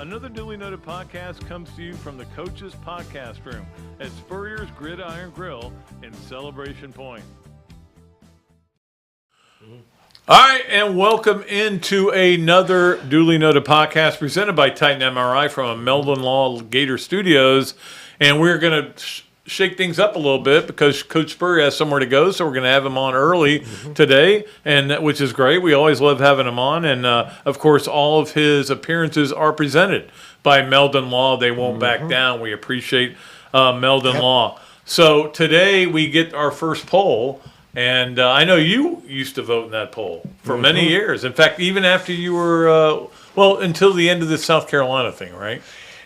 Another Dooley Noted podcast comes to you from the Coach's Podcast Room at Spurrier's Gridiron Grill in Celebration Point. All right, and welcome into another Dooley Noted podcast presented by Titan MRI from Meldon Law Gator Studios. And we're going to shake things up a little bit because Coach Spurrier has somewhere to go, so we're going to have him on early today, and which is great. We always love having him on, and of course, all of his appearances are presented by Meldon Law. They won't back down. We appreciate Meldon Law. So today we get our first poll, and I know you used to vote in that poll for many years. In fact, even after you were until the end of the South Carolina thing, right?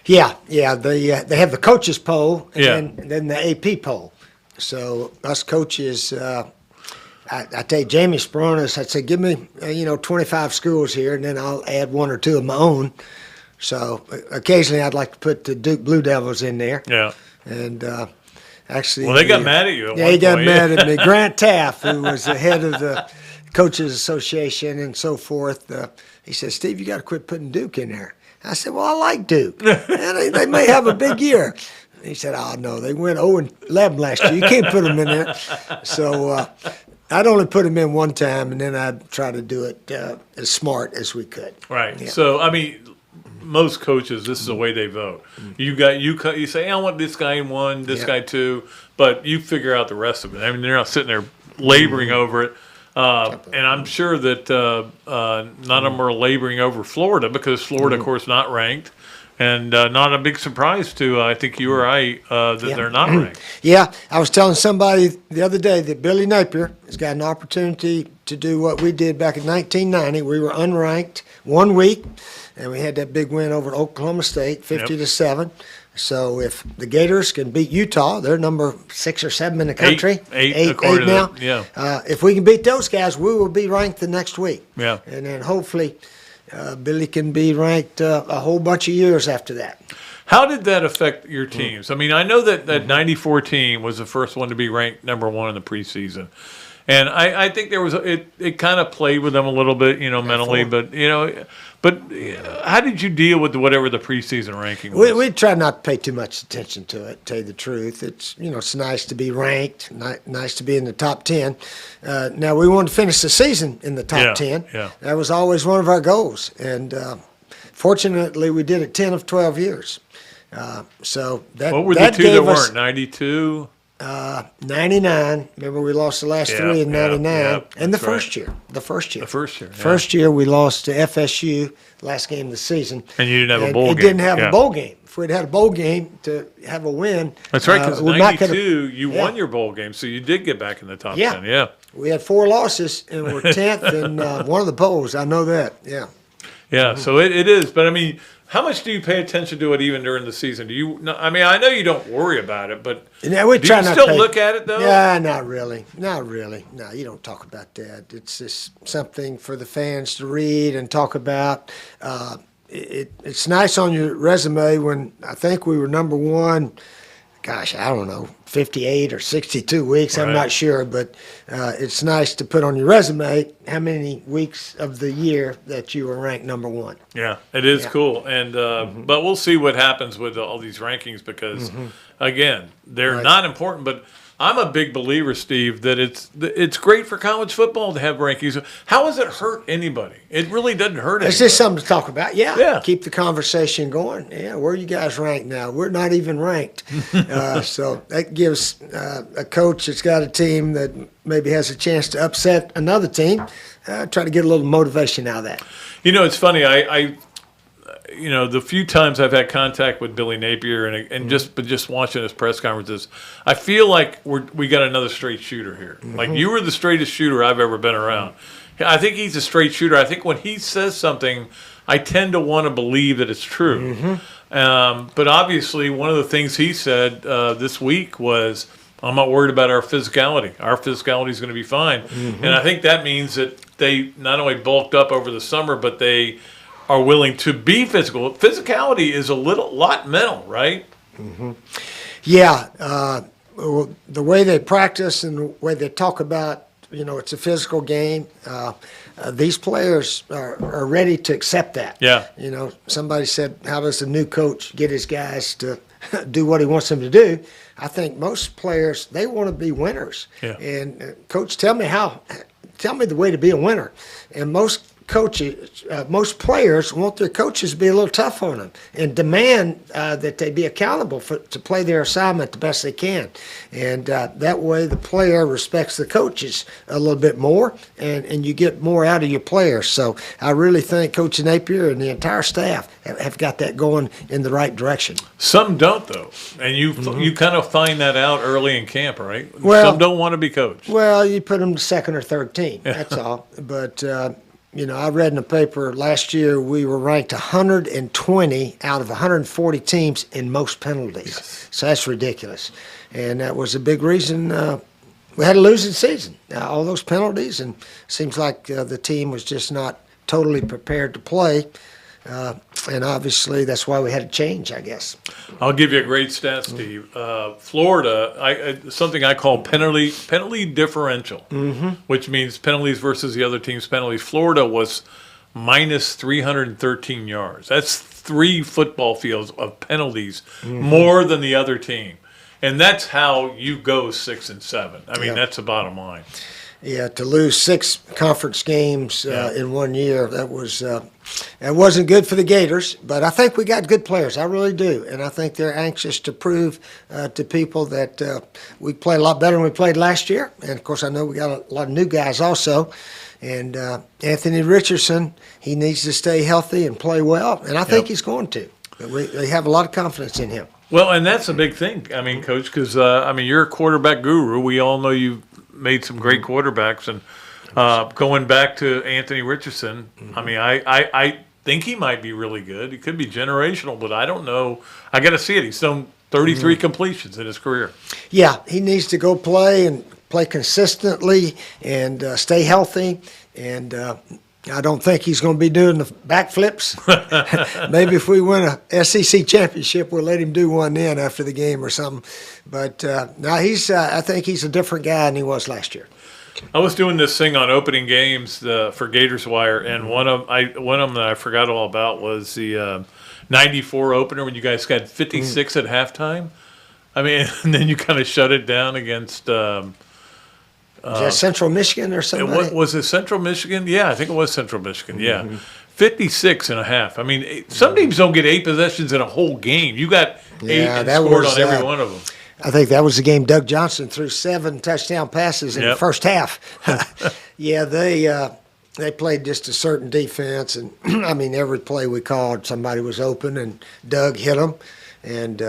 Yeah. They have the coaches poll and then the AP poll. So us coaches, I tell you, Jamie Spronis, I'd say, give me 25 schools here, and then I'll add one or two of my own. So occasionally I'd like to put the Duke Blue Devils in there. Yeah. And actually, they got mad at you. He got mad at me. Grant Taft, who was the head of the Coaches Association and so forth, he said, "Steve, you got to quit putting Duke in there." I said, "Well, I like Duke. And they may have a big year." He said, "Oh, no, they went 0-11 last year. You can't put them in there." So I'd only put them in one time, and then I'd try to do it as smart as we could. Right. Yeah. So, I mean, most coaches, this is the way they vote. You say, I want this guy in one, this guy two, but you figure out the rest of it. I mean, they're not sitting there laboring over it. And I'm sure that none of them are laboring over Florida because Florida, of course, not ranked. And not a big surprise to, I think you or I, that they're not ranked. Yeah, I was telling somebody the other day that Billy Napier has got an opportunity to do what we did back in 1990. We were unranked 1 week, and we had that big win over Oklahoma State, 50-7. So if the Gators can beat Utah, they're number 6 or 7 in the country. Eight now. If we can beat those guys, we will be ranked the next week. Yeah. And then hopefully Billy can be ranked a whole bunch of years after that. How did that affect your teams? I mean, I know that 94 team was the first one to be ranked number 1 in the preseason. And I think there was it kind of played with them a little bit, mentally. But how did you deal with whatever the preseason ranking was? We try not to pay too much attention to it. Tell you the truth, it's it's nice to be ranked, nice to be in the top 10. Now we want to finish the season in the top 10. Yeah. That was always one of our goals, and fortunately we did it 10 of 12 years. So that what were that the two that gave us, weren't 92? 99. Remember, we lost the last 3 in 99, and the first year. The first year we lost to FSU, last game of the season. And you didn't have a bowl game. It didn't have a bowl game. If we'd had a bowl game to have a win, that's right. Because 92, you won your bowl game, so you did get back in the top 10. Yeah, we had 4 losses and we're 10th in one of the bowls. I know that. Yeah. Yeah. So it is, but I mean, how much do you pay attention to it even during the season? Do you? I mean, I know you don't worry about it, but we do you still look at it though? Yeah, not really. No, you don't talk about that. It's just something for the fans to read and talk about. It's nice on your resume when I think we were number 1. Gosh, I don't know, 58 or 62 weeks. Right. I'm not sure, but it's nice to put on your resume how many weeks of the year that you were ranked number 1. Yeah, it is cool. And but we'll see what happens with all these rankings because, again, they're not important. But I'm a big believer, Steve, that it's great for college football to have rankings. How has it hurt anybody? It really doesn't hurt anybody. It's just something to talk about. Yeah. Keep the conversation going. Yeah, where are you guys ranked now? We're not even ranked. So that gives a coach that's got a team that maybe has a chance to upset another team, try to get a little motivation out of that. It's funny. I the few times I've had contact with Billy Napier and just watching his press conferences, I feel like we got another straight shooter here. Like you were the straightest shooter I've ever been around. I think he's a straight shooter. I think when he says something, I tend to want to believe that it's true. But obviously, one of the things he said this week was, I'm not worried about our physicality. Our physicality is going to be fine. And I think that means that they not only bulked up over the summer, but they are willing to be physical. Physicality is a lot mental, right? Yeah. The way they practice and the way they talk about it's a physical game. These players are ready to accept that. Yeah. Somebody said, how does a new coach get his guys to do what he wants them to do? I think most players, they want to be winners. Yeah. And coach, tell me the way to be a winner. And most players want their coaches to be a little tough on them and demand that they be accountable to play their assignment the best they can. And that way the player respects the coaches a little bit more, and you get more out of your players. So I really think Coach Napier and the entire staff have got that going in the right direction. Some don't, though. And you kind of find that out early in camp, right? Well, some don't want to be coached. Well, you put them to second or third team. That's all. But I read in the paper last year we were ranked 120 out of 140 teams in most penalties. Yes. So that's ridiculous. And that was a big reason we had a losing season. All those penalties, and it seems like the team was just not totally prepared to play. And obviously that's why we had to change, I guess. I'll give you a great stat, Steve. Florida, something I call penalty differential, which means penalties versus the other team's penalties. Florida was minus 313 yards. That's 3 football fields of penalties more than the other team. And that's how you go 6-7. I mean, that's the bottom line. Yeah, to lose 6 conference games in 1 year, that wasn't good for the Gators. But I think we got good players. I really do. And I think they're anxious to prove to people that we played a lot better than we played last year. And, of course, I know we got a lot of new guys also. And Anthony Richardson, he needs to stay healthy and play well. And I think he's going to. They have a lot of confidence in him. Well, and that's a big thing, I mean, Coach, because, you're a quarterback guru. We all know you've made some great quarterbacks. And going back to Anthony Richardson, I mean, I think he might be really good. He could be generational, but I don't know. I got to see it. He's done 33 completions in his career. Yeah, he needs to go play consistently and stay healthy. And I don't think he's going to be doing the backflips. Maybe if we win a SEC championship, we'll let him do one then after the game or something. But no, I think he's a different guy than he was last year. I was doing this thing on opening games for Gators Wire, and one of them that I forgot all about was the '94 opener when you guys got 56 at halftime. I mean, and then you kind of shut it down against. Was that Central Michigan or something? Was it Central Michigan? Yeah, I think it was Central Michigan. Yeah, 56 and a half. I mean, some teams don't get 8 possessions in a whole game. You got 8 and scored on every one of them. I think that was the game Doug Johnson threw 7 touchdown passes in the first half. Yeah, they played just a certain defense, and I mean, every play we called, somebody was open, and Doug hit them. And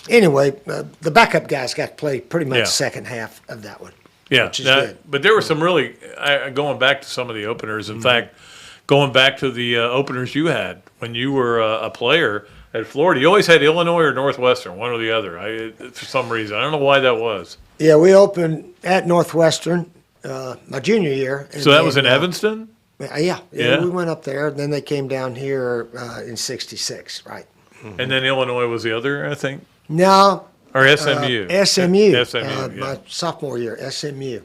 anyway, the backup guys got to play pretty much the second half of that one. Yeah, but there were some really going back to some of the openers. In fact, going back to the openers you had when you were a player at Florida, you always had Illinois or Northwestern, one or the other. For some reason, I don't know why that was. Yeah, we opened at Northwestern my junior year. So that was in Evanston? Yeah, we went up there, and then they came down here in '66, right? And then Illinois was the other, I think. No. Or SMU. SMU. SMU, my sophomore year, SMU.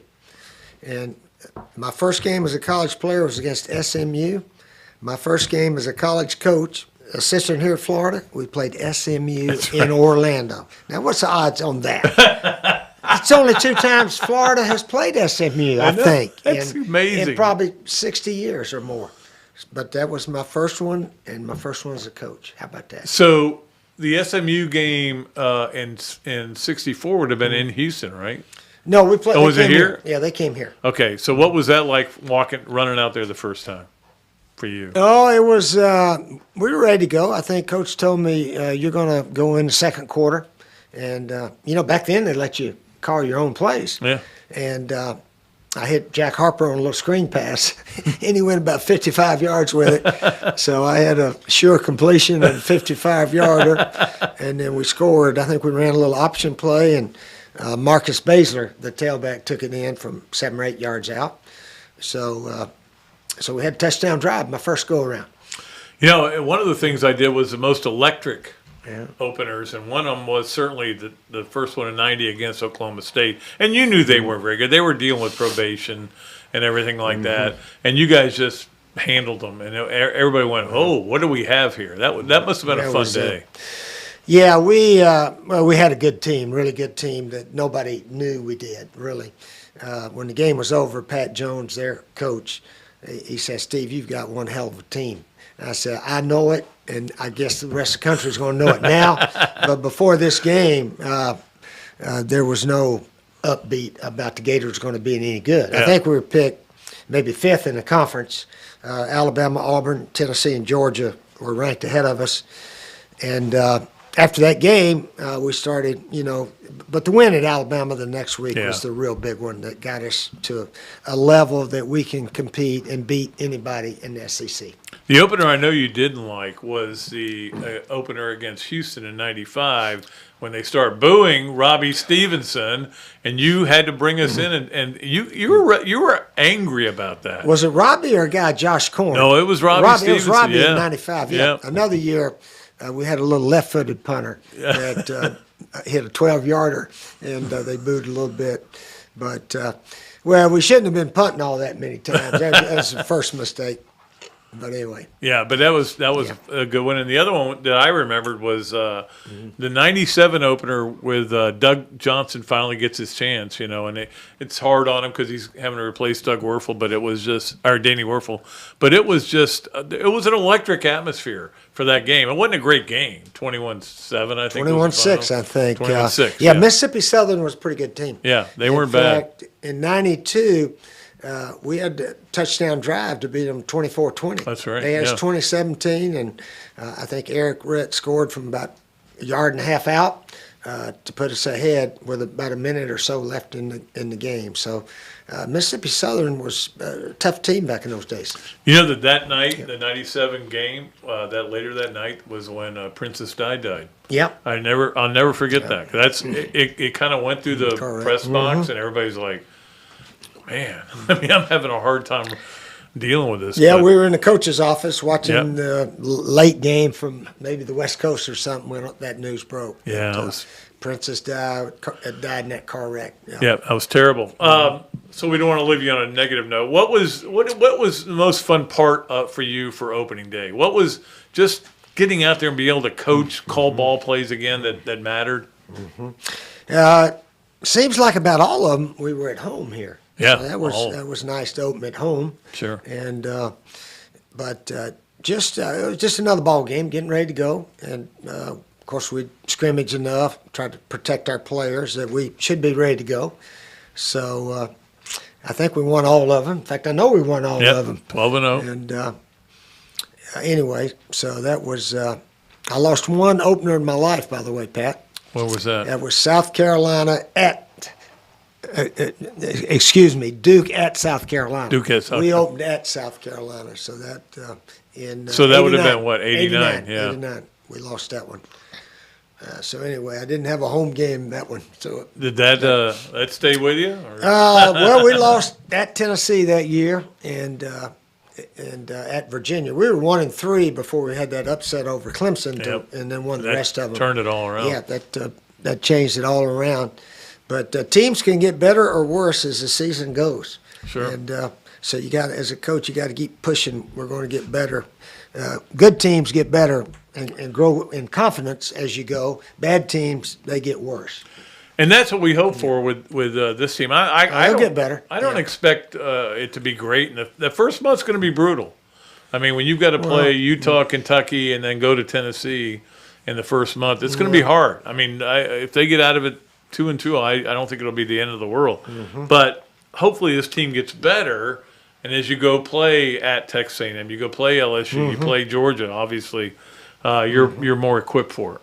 And my first game as a college player was against SMU. My first game as a college coach, assistant here in Florida, we played SMU in Orlando. Now, what's the odds on that? It's only 2 times Florida has played SMU, I think. That's amazing. In probably 60 years or more. But that was my first one, and my first one as a coach. How about that? So the SMU game in '64 would have been in Houston, right? No, we played. Oh, was it here? Yeah, they came here. Okay, so what was that like running out there the first time for you? Oh, it was. We were ready to go. I think Coach told me you're going to go in the second quarter, and back then they let you call your own plays. Yeah. And I hit Jack Harper on a little screen pass, and he went about 55 yards with it. So I had a sure completion and a 55-yarder, and then we scored. I think we ran a little option play, and Marcus Baszler, the tailback, took it in from 7 or 8 yards out. So we had a touchdown drive my first go-around. One of the things I did was the most electric openers, and one of them was certainly the first one in '90 against Oklahoma State. And you knew they weren't very good. They were dealing with probation and everything like that, and you guys just handled them, and everybody went, "Oh, what do we have here?" That must have been a fun day. Yeah, we had a good team, really good team that nobody knew we did, really. When the game was over, Pat Jones, their coach, he said, "Steve, you've got one hell of a team." And I said, "I know it, and I guess the rest of the country is going to know it now." But before this game, there was no upbeat about the Gators going to be any good. I think we were picked maybe 5th in the conference. Alabama, Auburn, Tennessee, and Georgia were ranked ahead of us. And after that game, we started, but the win at Alabama the next week was the real big one that got us to a level that we can compete and beat anybody in the SEC. The opener I know you didn't like was the opener against Houston in '95 when they start booing Robbie Stevenson, and you had to bring us in, and you were angry about that. Was it Robbie or a guy, Josh Korn? No, it was Robbie Stevenson. It was Robbie in '95. Yeah. Another year, we had a little left-footed punter that hit a 12-yarder, and they booed a little bit. But, we shouldn't have been punting all that many times. That was the first mistake. But anyway. Yeah, but that was a good one. And the other one that I remembered was the '97 opener with Doug Johnson finally gets his chance, and it's hard on him because he's having to replace Doug Werfel, but it was Danny Werfel. But it was it was an electric atmosphere for that game. It wasn't a great game, 21-7, I think. 21-6, I think. 21-6. Yeah, Mississippi Southern was a pretty good team. Yeah, they weren't bad. In fact, in '92. We had a touchdown drive to beat them 24-20. That's right. They had us 20-17, and I think Eric Ritt scored from about a yard and a half out to put us ahead with about a minute or so left in the game. So Mississippi Southern was a tough team back in those days. You know that night, the '97 game, later that night was when Princess Di died. Yep. I'll never forget that. It kind of went through the press box, and everybody's like, man, I'm having a hard time dealing with this. Yeah, we were in the coach's office watching the late game from maybe the West Coast or something when that news broke. Yeah, Princess died in that car wreck. Yeah, that was terrible. So we don't want to leave you on a negative note. What was the most fun part for you for opening day? What was just getting out there and being able to coach, call ball plays again that mattered? Seems like about all of them we were at home here. Yeah, so that was nice to open at home. Sure. And it was just another ball game, getting ready to go. And of course we scrimmaged enough, tried to protect our players that we should be ready to go. So I think we won all of them. In fact, I know we won all of them. 12-0. And anyway, so that was. I lost one opener in my life, by the way, Pat. What was that? That was South Carolina at. Duke at South Carolina. Duke at South Carolina. We opened at South Carolina, so that in so that would have been what, 89? Yeah, 89. We lost that one. So anyway, I didn't have a home game that one. So did that stay with you? Or? Well, we lost at Tennessee that year, and at Virginia. We were 1-3 before we had that upset over Clemson, and then won the rest of them. Turned it all around. Yeah, that changed it all around. But teams can get better or worse as the season goes. Sure. And so as a coach, you got to keep pushing. We're going to get better. Good teams get better and grow in confidence as you go. Bad teams, they get worse. And that's what we hope for with this team. I don't get better. I don't expect it to be great. And the first month's going to be brutal. I mean, when you've got to play Utah, Kentucky, and then go to Tennessee in the first month, it's going to be hard. I mean, if they get out of it 2-2, I don't think it'll be the end of the world. But hopefully this team gets better, and as you go play at Texas A&M, you go play LSU, you play Georgia, obviously, you're more equipped for it.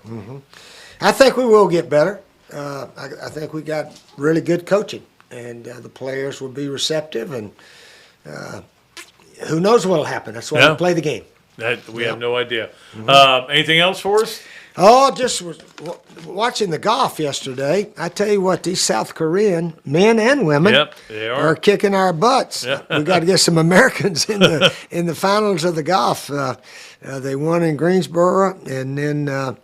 I think we will get better. I think we got really good coaching, and the players will be receptive, and who knows what will happen. That's why we play the game. We have no idea. Anything else for us? Oh, just was watching the golf yesterday. I tell you what, these South Korean men and women they are kicking our butts. We got to get some Americans in the finals of the golf. They won in Greensboro, and then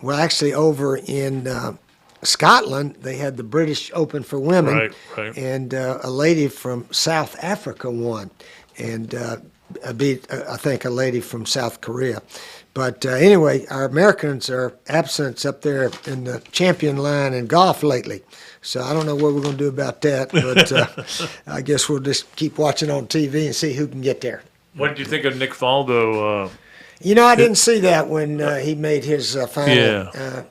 Well, actually, over in Scotland, they had the British Open for women, Right. and a lady from South Africa won, and beat, I think, a lady from South Korea. But anyway, our Americans are absent up there in the champion line in golf lately. So I don't know what we're going to do about that, but I guess we'll just keep watching on TV and see who can get there. What did you think of Nick Faldo? I didn't see that when he made his final. Yeah.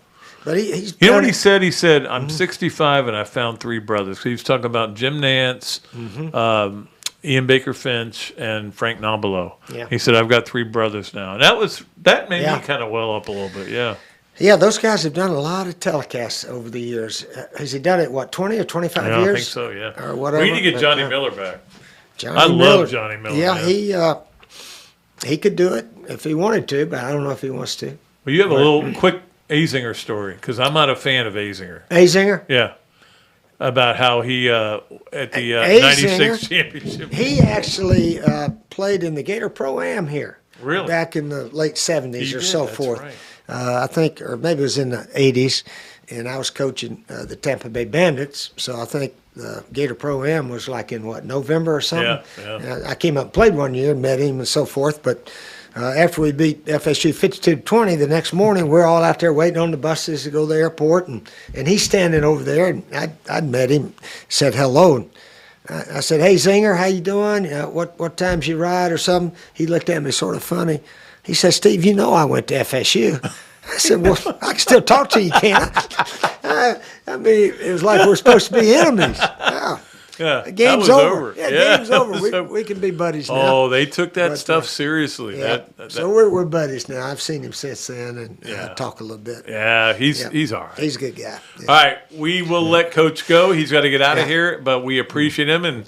But he's. You know what he said? He said, "I'm 65 and I found three brothers." He was talking about Jim Nance, Ian Baker Finch, and Frank Nobilo. Yeah. He said, "I've got three brothers now," and that made me kind of well up a little bit. Yeah. Yeah, those guys have done a lot of telecasts over the years. Has he done it, 20 or 25 years? I think so, yeah. Or whatever. We need to get Johnny Miller back. Johnny I Miller. love Johnny Miller. Yeah, man. he could do it if he wanted to, but I don't know if he wants to. Well, you have a little quick Azinger story, because I'm not a fan of Azinger. Azinger? Yeah. About how he, at the Azinger, 96 championship. He actually played in the Gator Pro-Am here. Really? Back in the late 70s or so that's forth. right. I think, or maybe it was in the 80s, and I was coaching the Tampa Bay Bandits, so I think the Gator Pro-Am was like in, November or something? Yeah. I came up and played one year, met him and so forth, but after we beat FSU 52-20, the next morning we're all out there waiting on the buses to go to the airport, and he's standing over there, and I'd met him, said hello, and I said, "Hey, Zinger, how you doing? What time's you ride or something?" He looked at me sort of funny. He said, "Steve, I went to FSU." I said, "Well, I can still talk to you, can't I?" I mean, it was like we're supposed to be enemies. Yeah, The game's that was over. Yeah, game's over. We can be buddies now. Oh, they took that But, stuff seriously. Yeah. So we're buddies now. I've seen him since then and talk a little bit. Yeah, he's all right. He's a good guy. Yeah. All right, we will let Coach go. He's got to get out of here, but we appreciate him, and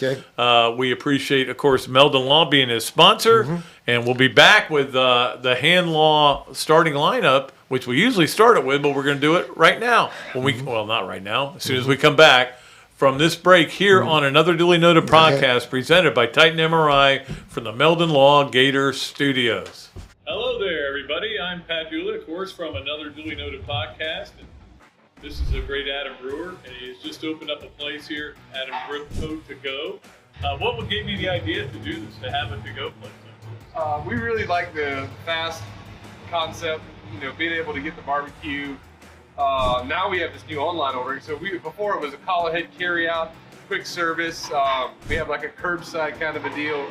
we appreciate, of course, Meldon Law being his sponsor. And we'll be back with the Hand Law starting lineup, which we usually start it with, but we're going to do it right now. Well, not right now. As soon as we come back from this break here on another Duly Noted podcast presented by Titan MRI from the Meldon Law Gator Studios. Hello there, everybody. I'm Pat Dooley, of course, from another Duly Noted podcast. And this is a great Adam Brewer, and he has just opened up a place here, Adam Brewer To Go. What gave you the idea to do this, to have a to-go place? We really like the fast concept, being able to get the barbecue. Now we have this new online ordering. So before it was a call ahead carry out, quick service. We have like a curbside kind of a deal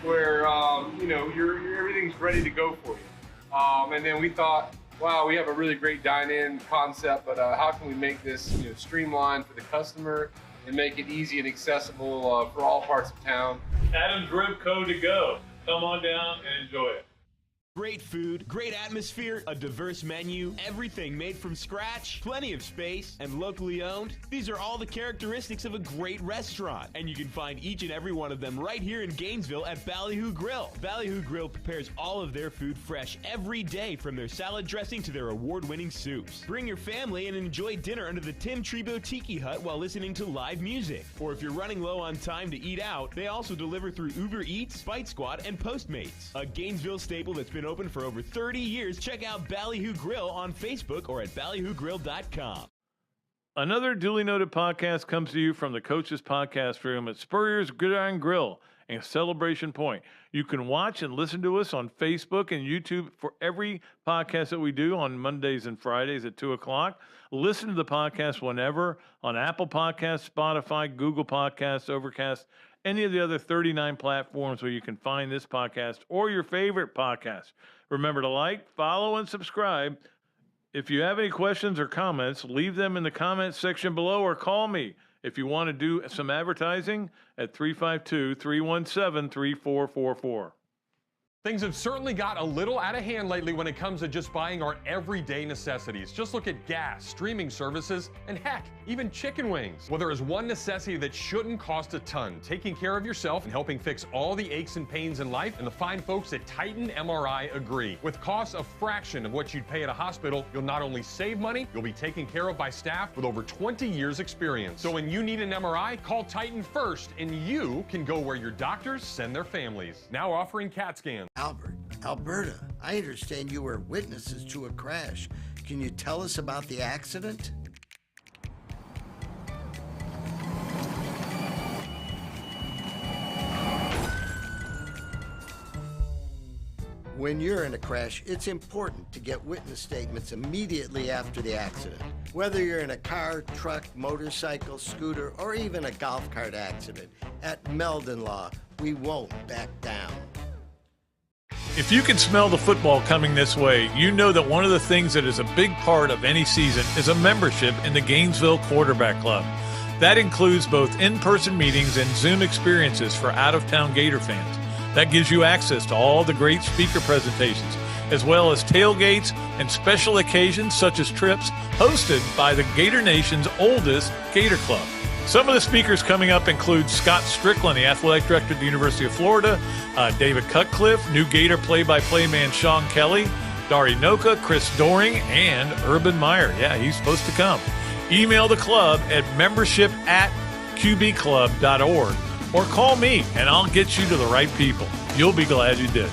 where everything's ready to go for you. And then we thought, wow, we have a really great dine-in concept, but how can we make this streamlined for the customer and make it easy and accessible for all parts of town? Adam's Rib Co. To Go. Come on down and enjoy it. Great food, great atmosphere, a diverse menu, everything made from scratch, plenty of space, and locally owned. These are all the characteristics of a great restaurant, and you can find each and every one of them right here in Gainesville at Ballyhoo Grill. Ballyhoo Grill prepares all of their food fresh every day, from their salad dressing to their award-winning soups. Bring your family and enjoy dinner under the Tim Trebo Tiki Hut while listening to live music. Or if you're running low on time to eat out, they also deliver through Uber Eats, Fight Squad, and Postmates. A Gainesville staple that's been open for over 30 years. Check out Ballyhoo Grill on Facebook or at ballyhoogrill.com. Another Duly Noted podcast comes to you from the Coach's Podcast Room at Spurrier's Gridiron Grill and Celebration Point. You can watch and listen to us on Facebook and YouTube for every podcast that we do on Mondays and Fridays at 2 o'clock. Listen to the podcast whenever on Apple Podcasts, Spotify, Google Podcasts, Overcast, any of the other 39 platforms where you can find this podcast or your favorite podcast. Remember to like, follow, and subscribe. If you have any questions or comments, leave them in the comments section below or call me if you want to do some advertising at 352-317-3444. Things have certainly got a little out of hand lately when it comes to just buying our everyday necessities. Just look at gas, streaming services, and heck, even chicken wings. Well, there is one necessity that shouldn't cost a ton: taking care of yourself and helping fix all the aches and pains in life, and the fine folks at Titan MRI agree. With costs a fraction of what you'd pay at a hospital, you'll not only save money, you'll be taken care of by staff with over 20 years experience. So when you need an MRI, call Titan first, and you can go where your doctors send their families. Now offering CAT scans. Albert, Alberta, I understand you were witnesses to a crash. Can you tell us about the accident? When you're in a crash, it's important to get witness statements immediately after the accident. Whether you're in a car, truck, motorcycle, scooter, or even a golf cart accident, at Meldon Law, we won't back down. If you can smell the football coming this way, you know that one of the things that is a big part of any season is a membership in the Gainesville Quarterback Club. That includes both in-person meetings and Zoom experiences for out-of-town Gator fans. That gives you access to all the great speaker presentations, as well as tailgates and special occasions such as trips hosted by the Gator Nation's oldest Gator Club. Some of the speakers coming up include Scott Strickland, the athletic director at the University of Florida, David Cutcliffe, new Gator play-by-play man Sean Kelly, Dari Noka, Chris Doring, and Urban Meyer. Yeah, he's supposed to come. Email the club at membership@qbclub.org. Or call me, and I'll get you to the right people. You'll be glad you did.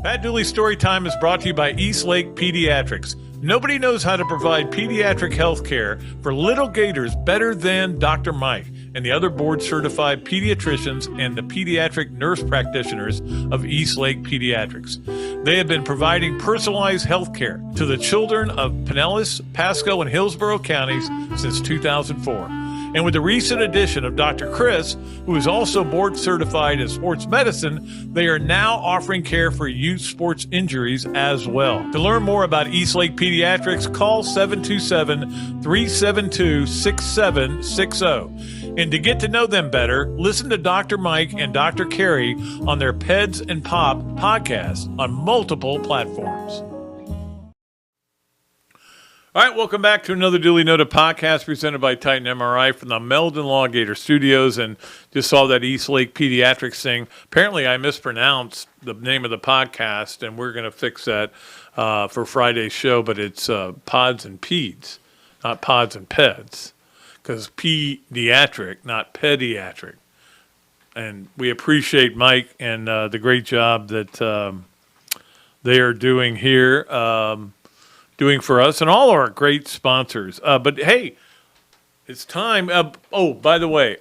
Pat Dooley's Storytime is brought to you by Eastlake Pediatrics. Nobody knows how to provide pediatric health care for little Gators better than Dr. Mike and the other board-certified pediatricians and the pediatric nurse practitioners of Eastlake Pediatrics. They have been providing personalized health care to the children of Pinellas, Pasco, and Hillsborough counties since 2004. And with the recent addition of Dr. Chris, who is also board certified in sports medicine, they are now offering care for youth sports injuries as well. To learn more about Eastlake Pediatrics, call 727-372-6760. And to get to know them better, listen to Dr. Mike and Dr. Carey on their Peds and Pop podcast on multiple platforms. All right, welcome back to another Duly Noted podcast presented by Titan MRI from the Meldon Law Gator Studios. And just saw that Eastlake Pediatrics thing. Apparently, I mispronounced the name of the podcast, and we're going to fix that for Friday's show. But it's Pods and Peds, not Pods and Peds, because pediatric, not pediatric. And we appreciate Mike and the great job that they are doing here. Doing for us and all our great sponsors. But hey, it's time. Oh, by the way,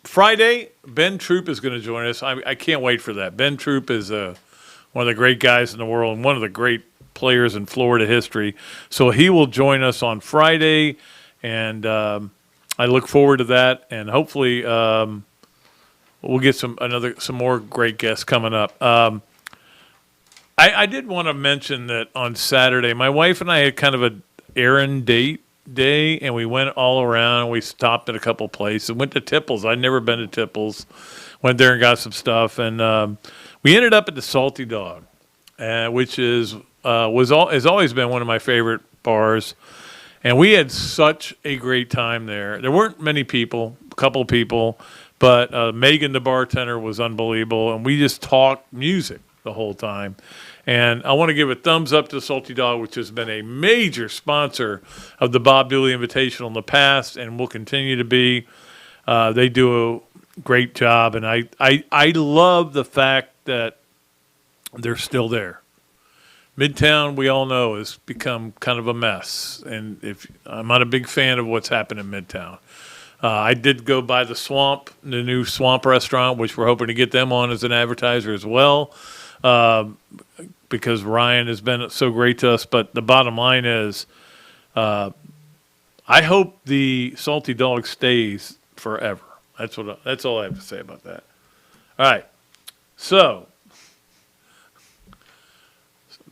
Friday, Ben Troop is going to join us. I can't wait for that. Ben Troop is one of the great guys in the world and one of the great players in Florida history. So he will join us on Friday, and I look forward to that. And hopefully we'll get some more great guests coming up. I did want to mention that on Saturday, my wife and I had kind of an errand date day, and we went all around. We stopped at a couple places. Went to Tipples. I'd never been to Tipples. Went there and got some stuff, and we ended up at the Salty Dog, which has always been one of my favorite bars. And we had such a great time there. There weren't many people, a couple of people, but Megan, the bartender, was unbelievable, and we just talked music the whole time. And I want to give a thumbs up to Salty Dog, which has been a major sponsor of the Bob Dooley Invitational in the past and will continue to be. They do a great job, and I love the fact that they're still there. Midtown, we all know, has become kind of a mess, and I'm not a big fan of what's happened in Midtown. I did go by the new Swamp restaurant, which we're hoping to get them on as an advertiser as well. Because Ryan has been so great to us. But the bottom line is, I hope the Salty Dog stays forever. That's all I have to say about that. All right. So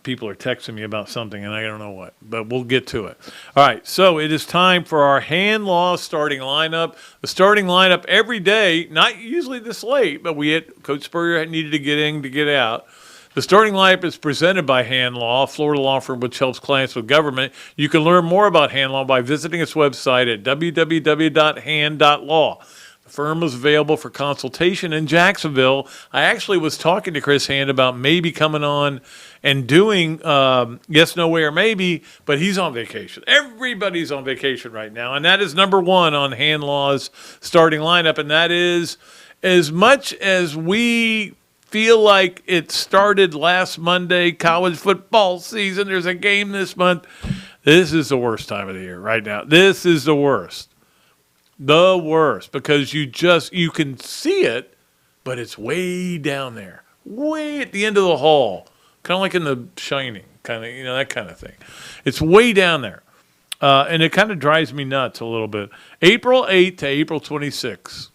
people are texting me about something, and I don't know what, but we'll get to it. All right. So it is time for our hand law starting lineup. The starting lineup every day, not usually this late, but Coach Spurrier needed to get in to get out. The starting lineup is presented by Hand Law, Florida law firm which helps clients with government. You can learn more about Hand Law by visiting its website at www.hand.law. The firm is available for consultation in Jacksonville. I actually was talking to Chris Hand about maybe coming on and doing yes, no, way, or maybe, but he's on vacation. Everybody's on vacation right now, and that is number one on Hand Law's starting lineup, and that is, as much as we feel like it started last Monday, college football season. There's a game this month. This is the worst time of the year right now. This is the worst. The worst, because you can see it, but it's way down there, way at the end of the hall, kind of like in The Shining, kind of, that kind of thing. It's way down there, and it kind of drives me nuts a little bit. April 8th to April 26th,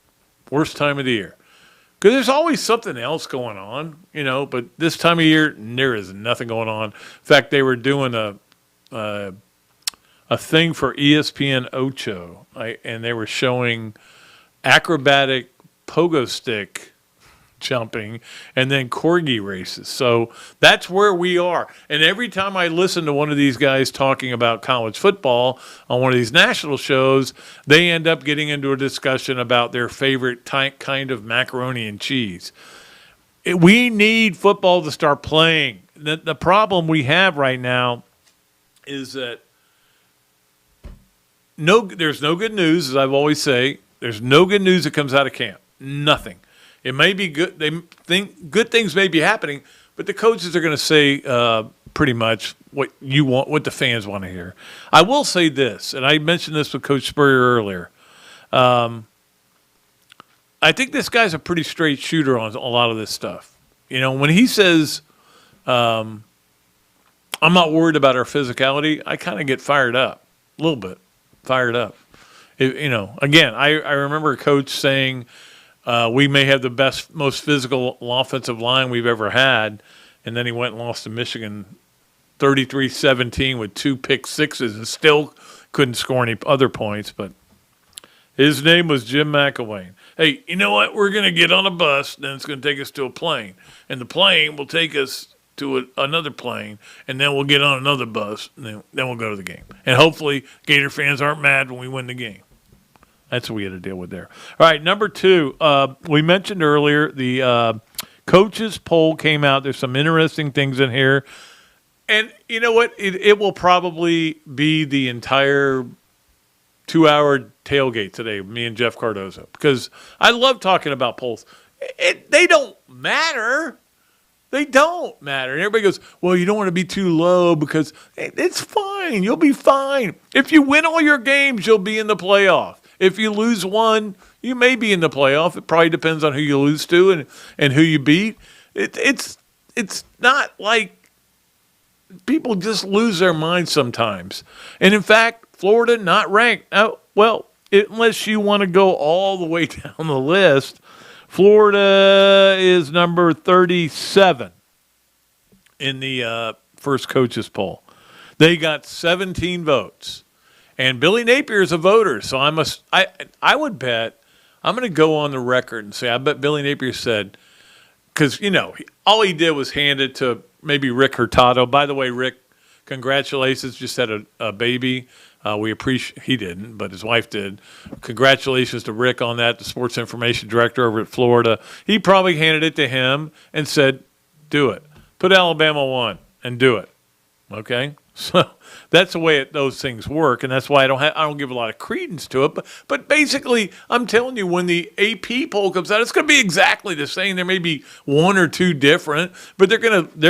worst time of the year, because there's always something else going on, but this time of year, there is nothing going on. In fact, they were doing a thing for ESPN Ocho, and they were showing acrobatic pogo stick jumping and then corgi races. So that's where we are. And every time I listen to one of these guys talking about college football on one of these national shows, they end up getting into a discussion about their favorite kind of macaroni and cheese. We need football to start playing. The problem we have right now is that there's no good news, as I've always say. There's no good news that comes out of camp. Nothing. It may be good. They think good things may be happening, but the coaches are going to say pretty much what the fans want to hear. I will say this, and I mentioned this with Coach Spurrier earlier. I think this guy's a pretty straight shooter on a lot of this stuff. When he says, "I'm not worried about our physicality," I kind of get fired up a little bit. Fired up. Again, I remember a coach saying we may have the best, most physical offensive line we've ever had, and then he went and lost to Michigan 33-17 with 2 pick sixes and still couldn't score any other points. But his name was Jim McElwain. Hey, you know what? We're going to get on a bus, then it's going to take us to a plane, and the plane will take us to another plane, and then we'll get on another bus, and then we'll go to the game. And hopefully Gator fans aren't mad when we win the game. That's what we had to deal with there. All right, number 2, we mentioned earlier the coaches poll came out. There's some interesting things in here. And you know what? It will probably be the entire 2-hour tailgate today, me and Jeff Cardozo, because I love talking about polls. They don't matter. They don't matter. And everybody goes, well, you don't want to be too low because it's fine. You'll be fine. If you win all your games, you'll be in the playoff. If you lose one, you may be in the playoff. It probably depends on who you lose to and who you beat. It's not like people just lose their minds sometimes. And, in fact, Florida not ranked. Unless you want to go all the way down the list, Florida is number 37 in the first coaches poll. They got 17 votes. And Billy Napier is a voter, so I would bet, I'm going to go on the record and say, I bet Billy Napier said, because, all he did was hand it to maybe Rick Hurtado. By the way, Rick, congratulations, just had a baby. We appreciate, he didn't, but his wife did. Congratulations to Rick on that, the sports information director over at Florida. He probably handed it to him and said, do it. Put Alabama 1 and do it. Okay? So that's the way those things work, and that's why I don't give a lot of credence to it. But basically, I'm telling you, when the AP poll comes out, it's going to be exactly the same. There may be 1 or 2 different, but they're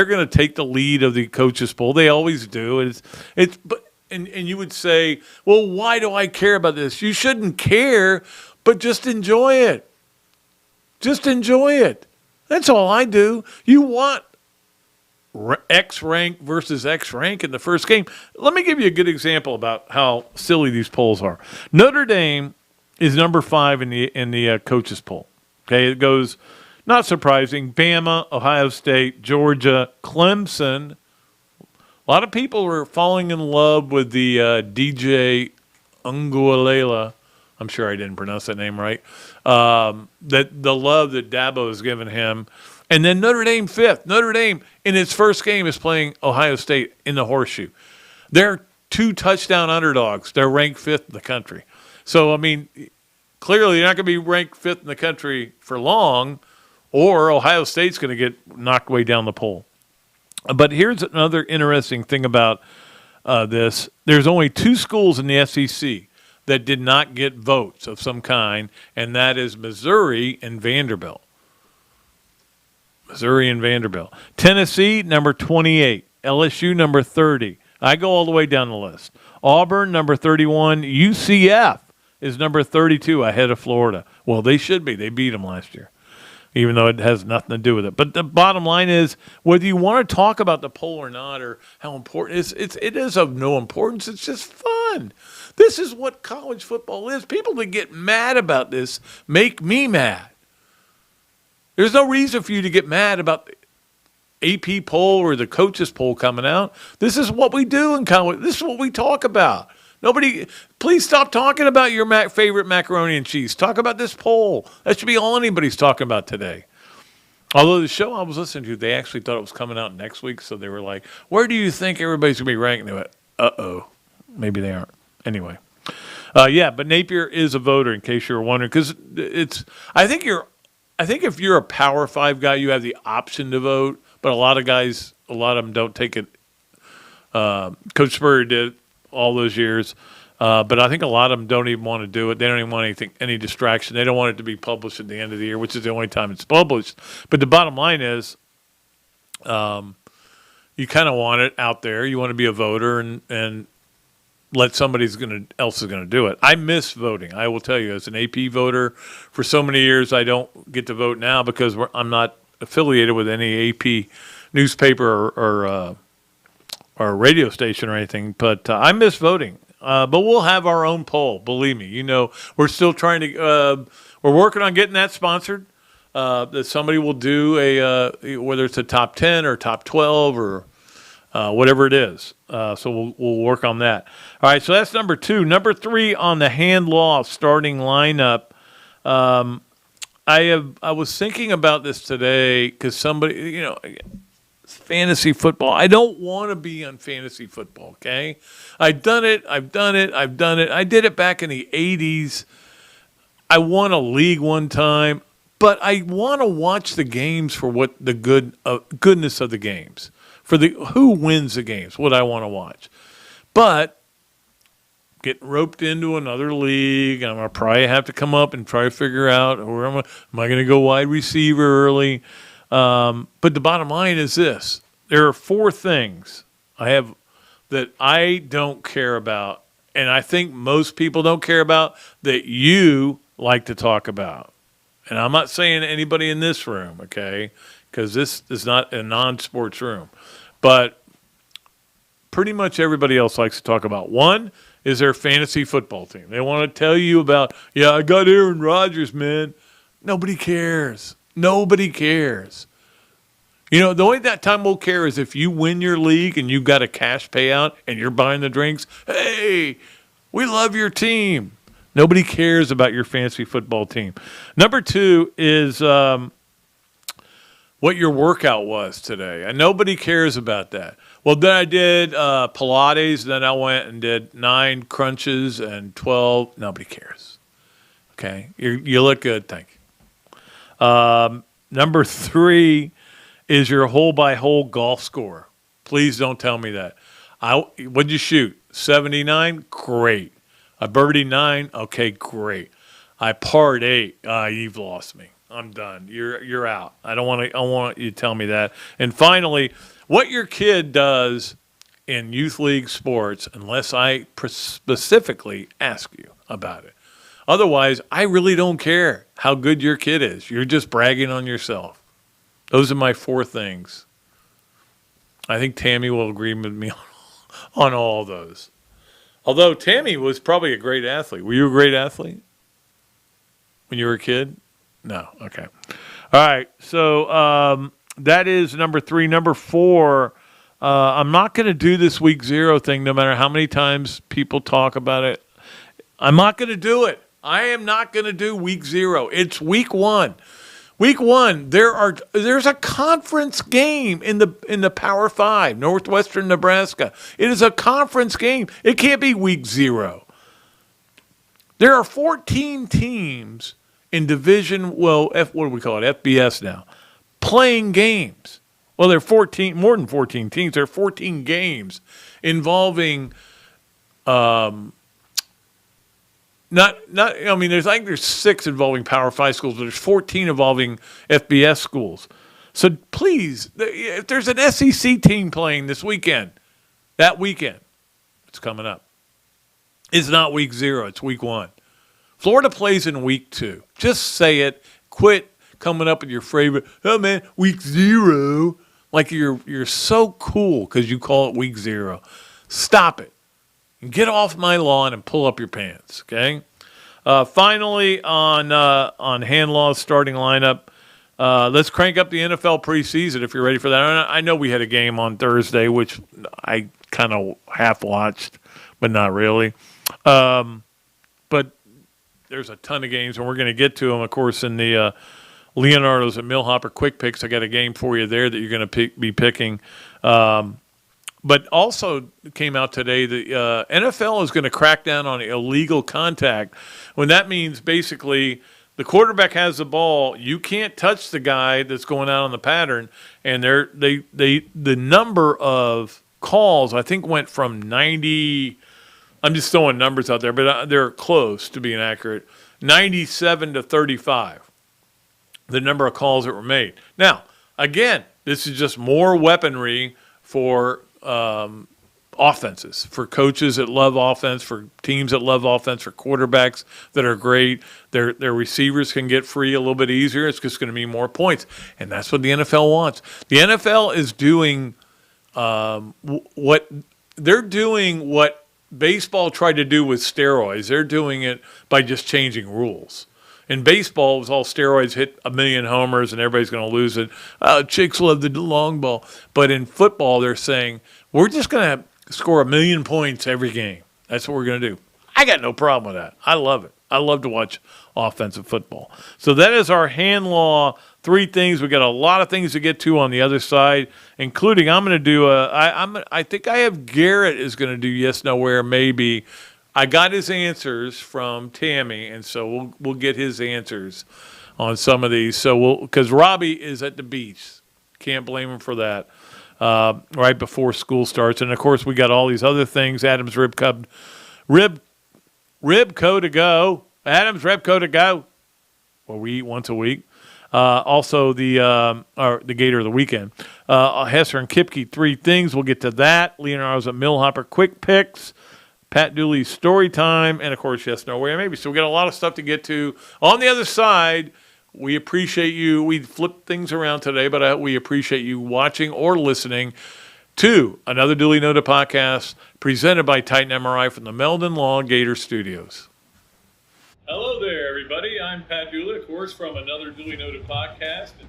gonna take the lead of the coaches poll. They always do. And you would say, well, why do I care about this? You shouldn't care, but just enjoy it. Just enjoy it. That's all I do. You want X rank versus X rank in the first game. Let me give you a good example about how silly these polls are. Notre Dame is number 5 in the coaches poll. Okay, it goes, not surprising, Bama, Ohio State, Georgia, Clemson. A lot of people are falling in love with the DJ Ungualela. I'm sure I didn't pronounce that name right. That the love that Dabo has given him. And then Notre Dame 5th. Notre Dame, in its first game, is playing Ohio State in the Horseshoe. They're 2 touchdown underdogs. They're ranked 5th in the country. So, I mean, clearly you're not going to be ranked 5th in the country for long, or Ohio State's going to get knocked way down the pole. But here's another interesting thing about this. There's only 2 schools in the SEC that did not get votes of some kind, and that is Missouri and Vanderbilt. Missouri and Vanderbilt. Tennessee, number 28. LSU, number 30. I go all the way down the list. Auburn, number 31. UCF is number 32 ahead of Florida. Well, they should be. They beat them last year, even though it has nothing to do with it. But the bottom line is, whether you want to talk about the poll or not, or how important it is of no importance. It's just fun. This is what college football is. People that get mad about this make me mad. There's no reason for you to get mad about the AP poll or the coaches poll coming out. This is what we do in college. This is what we talk about. Please stop talking about your favorite macaroni and cheese. Talk about this poll. That should be all anybody's talking about today. Although the show I was listening to, they actually thought it was coming out next week, so they were like, where do you think everybody's going to be ranking? They went, uh-oh. Maybe they aren't. Anyway. But Napier is a voter, in case you're wondering, because I think if you're a Power 5 guy, you have the option to vote, but a lot of them don't take it. Coach Spurrier did all those years, but I think a lot of them don't even want to do it. They don't even want any distraction. They don't want it to be published at the end of the year, which is the only time it's published. But the bottom line is, you kind of want it out there. You want to be a voter and let somebody else is going to do it. I miss voting. I will tell you, as an AP voter for so many years, I don't get to vote now because I'm not affiliated with any AP newspaper or radio station or anything. But I miss voting. But we'll have our own poll. Believe me. We're still trying to. We're working on getting that sponsored. That somebody will do whether it's a top 10 or top 12 or whatever it is. So we'll work on that. All right, so that's number 2. Number 3 on the hand-law starting lineup. I was thinking about this today because somebody, fantasy football. I don't want to be on fantasy football, okay? I've done it. I did it back in the 80s. I won a league one time, but I want to watch the games for what the goodness of the games. For who wins the games, what I want to watch. But getting roped into another league, I'm going to probably have to come up and try to figure out where am I going to go wide receiver early. But the bottom line is this. There are 4 things I have that I don't care about, and I think most people don't care about, that you like to talk about. And I'm not saying anybody in this room, okay, because this is not a non-sports room. But pretty much everybody else likes to talk about. One is their fantasy football team. They want to tell you about, I got Aaron Rodgers, man. Nobody cares. Nobody cares. The only that time we'll care is if you win your league and you've got a cash payout and you're buying the drinks. Hey, we love your team. Nobody cares about your fantasy football team. Number 2 is what your workout was today. And nobody cares about that. Well, then I did Pilates. Then I went and did 9 crunches and 12. Nobody cares. Okay? You look good. Thank you. Number 3 is your hole-by-hole golf score. Please don't tell me that. What'd you shoot? 79? Great. I birdied 9? Okay, great. I parred 8. You've lost me. I'm done. You're out. I want you to tell me that. And finally, what your kid does in youth league sports, unless I specifically ask you about it. Otherwise, I really don't care how good your kid is. You're just bragging on yourself. Those are my 4 things. I think Tammy will agree with me on all of those. Although Tammy was probably a great athlete. Were you a great athlete when you were a kid? No. Okay. All right. So that is number 3. Number 4, I'm not going to do this week 0 thing no matter how many times people talk about it. I'm not going to do it. I am not going to do week 0. It's week 1. Week 1, there's a conference game in the Power 5, Northwestern Nebraska. It is a conference game. It can't be week 0. There are 14 teams in Division, what do we call it, FBS now, playing games. Well, there are more than 14 teams. There are 14 games involving there's 6 involving Power 5 schools, but there's 14 involving FBS schools. So please, if there's an SEC team playing this weekend, that weekend, it's coming up. It's not week 0, it's week 1. Florida plays in week 2. Just say it. Quit coming up with your favorite, oh man, week 0. Like you're so cool because you call it week 0. Stop it. And get off my lawn and pull up your pants, okay? Finally, on Hanlaw's starting lineup, let's crank up the NFL preseason if you're ready for that. I know we had a game on Thursday, which I kind of half watched, but not really. But there's a ton of games, and we're going to get to them, of course, in the Leonardo's and Millhopper Quick Picks. I got a game for you there that you're going to be picking. But also came out today, the NFL is going to crack down on illegal contact. When that means basically the quarterback has the ball, you can't touch the guy that's going out on the pattern. And the number of calls, I think, went from 90. I'm just throwing numbers out there, but they're close to being accurate. 97 to 35, the number of calls that were made. Now, again, this is just more weaponry for offenses, for coaches that love offense, for teams that love offense, for quarterbacks that are great. Their receivers can get free a little bit easier. It's just going to mean more points, and that's what the NFL wants. The NFL is doing what they're doing. What baseball tried to do with steroids, they're doing it by just changing rules. In baseball, it was all steroids, hit 1 million homers, and everybody's going to lose it. Chicks love the long ball. But in football, they're saying, we're just going to score 1 million points every game. That's what we're going to do. I got no problem with that. I love it. I love to watch offensive football. So that is our Hanlaw 3 things. We got a lot of things to get to on the other side, including I'm going to do I think I have Garrett is going to do yes, no, where, maybe. I got his answers from Tammy, and so we'll get his answers on some of these. So because Robbie is at the beach, can't blame him for that. Right before school starts, and of course we got all these other things. Adam's Ribco to go. Adam's Ribco to go. Well, we eat once a week. Also the Gator of the weekend. Hesser and Kipke 3 things. We'll get to that. Leonardo's at Millhopper Quick Picks. Pat Dooley's story time, and of course, yes, no, where, maybe. So we got a lot of stuff to get to. On the other side, we appreciate you. We flipped things around today, but we appreciate you watching or listening to another Dooley Noted podcast presented by Titan MRI from the Meldon Law Gator Studios. Hello there, everybody. I'm Pat Dooley, of course, from another Dooley Noted podcast. And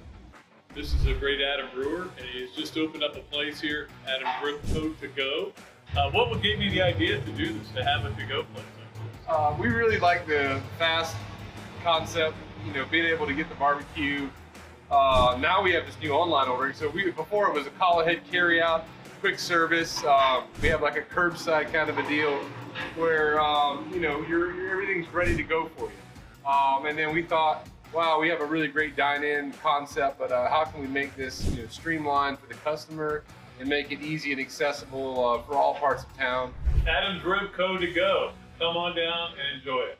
this is a great Adam Brewer, and he has just opened up a place here, Adam's Ribco to go. What gave me the idea to do this, to have a to-go place? We really like the fast concept, being able to get the barbecue. Now we have this new online ordering. So before it was a call ahead carry out, quick service. We have like a curbside kind of a deal where, everything's ready to go for you. And then we thought, wow, we have a really great dine-in concept, but how can we make this streamlined for the customer and make it easy and accessible for all parts of town? Adam's Ribco to go. Come on down and enjoy it.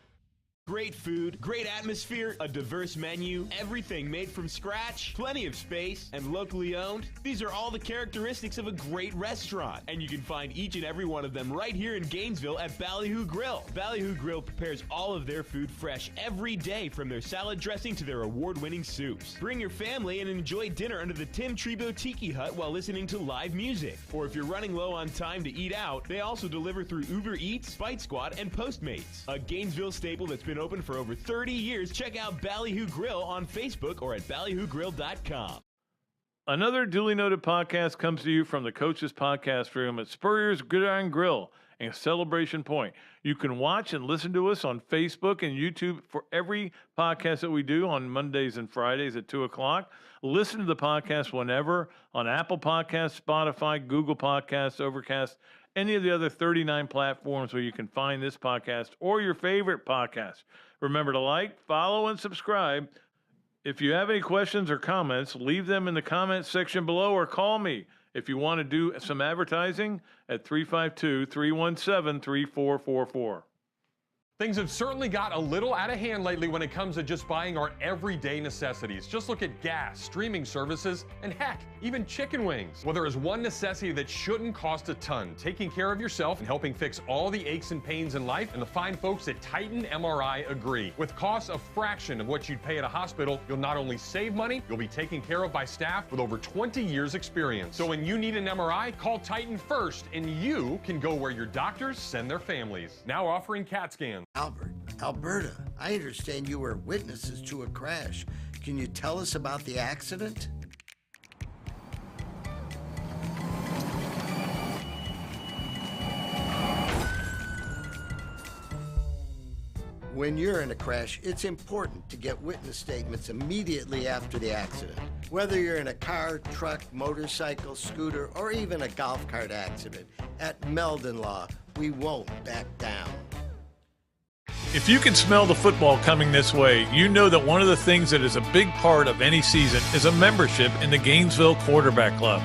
Great food, great atmosphere, a diverse menu, everything made from scratch, plenty of space, and locally owned. These are all the characteristics of a great restaurant, and you can find each and every one of them right here in Gainesville at Ballyhoo Grill. Ballyhoo Grill prepares all of their food fresh every day, from their salad dressing to their award-winning soups. Bring your family and enjoy dinner under the Tim Trebo Tiki Hut while listening to live music. Or if you're running low on time to eat out, they also deliver through Uber Eats, Bite Squad, and Postmates. A Gainesville staple that's been open for over 30 years. Check out Ballyhoo Grill on Facebook or at ballyhoogrill.com. Another Dooley Noted podcast comes to you from the Coach's Podcast Room at Spurrier's Gridiron Grill and Celebration Point. You can watch and listen to us on Facebook and YouTube for every podcast that we do on Mondays and Fridays at 2 o'clock. Listen to the podcast whenever on Apple Podcasts, Spotify, Google Podcasts, Overcast, any of the other 39 platforms where you can find this podcast or your favorite podcast. Remember to like, follow, and subscribe. If you have any questions or comments, leave them in the comments section below or call me if you want to do some advertising at 352-317-3444. Things have certainly got a little out of hand lately when it comes to just buying our everyday necessities. Just look at gas, streaming services, and heck, even chicken wings. Well, there is one necessity that shouldn't cost a ton: taking care of yourself and helping fix all the aches and pains in life, and the fine folks at Titan MRI agree. With costs a fraction of what you'd pay at a hospital, you'll not only save money, you'll be taken care of by staff with over 20 years experience. So when you need an MRI, call Titan first, and you can go where your doctors send their families. Now offering CAT scans. Albert, Alberta, I understand you were witnesses to a crash. Can you tell us about the accident? When you're in a crash, it's important to get witness statements immediately after the accident. Whether you're in a car, truck, motorcycle, scooter, or even a golf cart accident, at Meldon Law, we won't back down. If you can smell the football coming this way, you know that one of the things that is a big part of any season is a membership in the Gainesville Quarterback Club.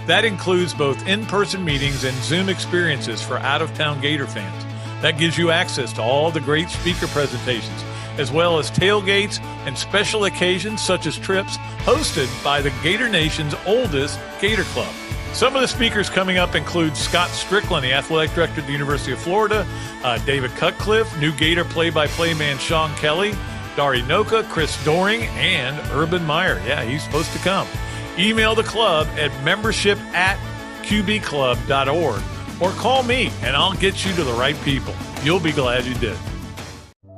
That includes both in-person meetings and Zoom experiences for out-of-town Gator fans. That gives you access to all the great speaker presentations, as well as tailgates and special occasions such as trips hosted by the Gator Nation's oldest Gator Club. Some of the speakers coming up include Scott Strickland, the athletic director at the University of Florida, David Cutcliffe, new Gator play-by-play man Sean Kelly, Dari Noka, Chris Doring, and Urban Meyer. Yeah, he's supposed to come. Email the club at membership@qbclub.org or call me and I'll get you to the right people. You'll be glad you did.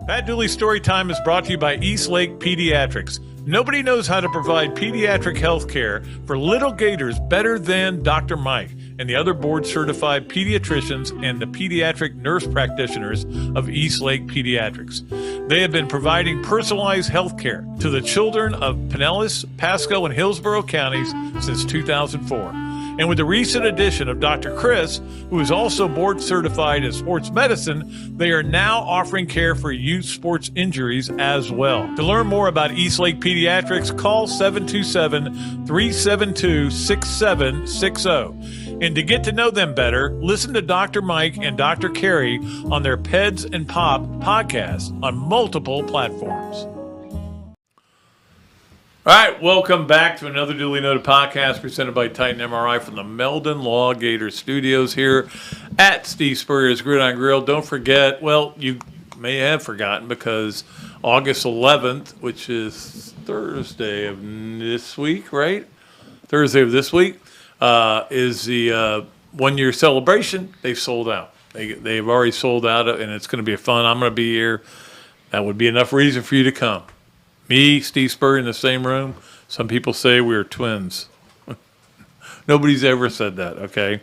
Pat Dooley Story Time is brought to you by East Lake Pediatrics. Nobody knows how to provide pediatric health care for little Gators better than Dr. Mike and the other board-certified pediatricians and the pediatric nurse practitioners of East Lake Pediatrics. They have been providing personalized health care to the children of Pinellas, Pasco, and Hillsborough counties since 2004. And with the recent addition of Dr. Chris, who is also board certified in sports medicine, they are now offering care for youth sports injuries as well. To learn more about East Lake Pediatrics, call 727-372-6760. And to get to know them better, listen to Dr. Mike and Dr. Carey on their Peds and Pop podcast on multiple platforms. All right, welcome back to another Duly Noted podcast presented by Titan MRI from the Meldon Law Gator Studios here at Steve Spurrier's Gridiron Grill. Don't forget, well, you may have forgotten because August 11th, which is Thursday of this week, right? Thursday of this week is the one-year celebration. They've sold out. They've already sold out, and it's going to be fun. I'm going to be here. That would be enough reason for you to come. Me, Steve Spurrier in the same room. Some people say we're twins. Nobody's ever said that, okay?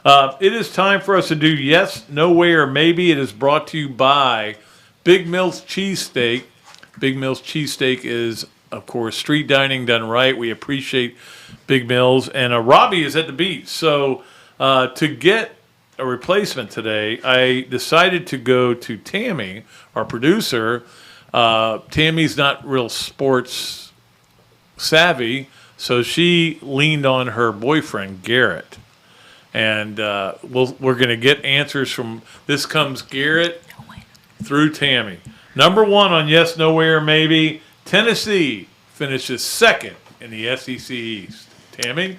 It is time for us to do Yes, No Way, or Maybe. It is brought to you by Big Mills Cheesesteak. Big Mills Cheesesteak is, of course, street dining done right. We appreciate Big Mills. And Robbie is at the beach. So to get a replacement today, I decided to go to Tammy, our producer. Tammy's not real sports savvy, so she leaned on her boyfriend, Garrett. And we're going to get answers from, this comes Garrett through Tammy. Number one on Yes, No Way, or Maybe, Tennessee finishes second in the SEC East. Tammy?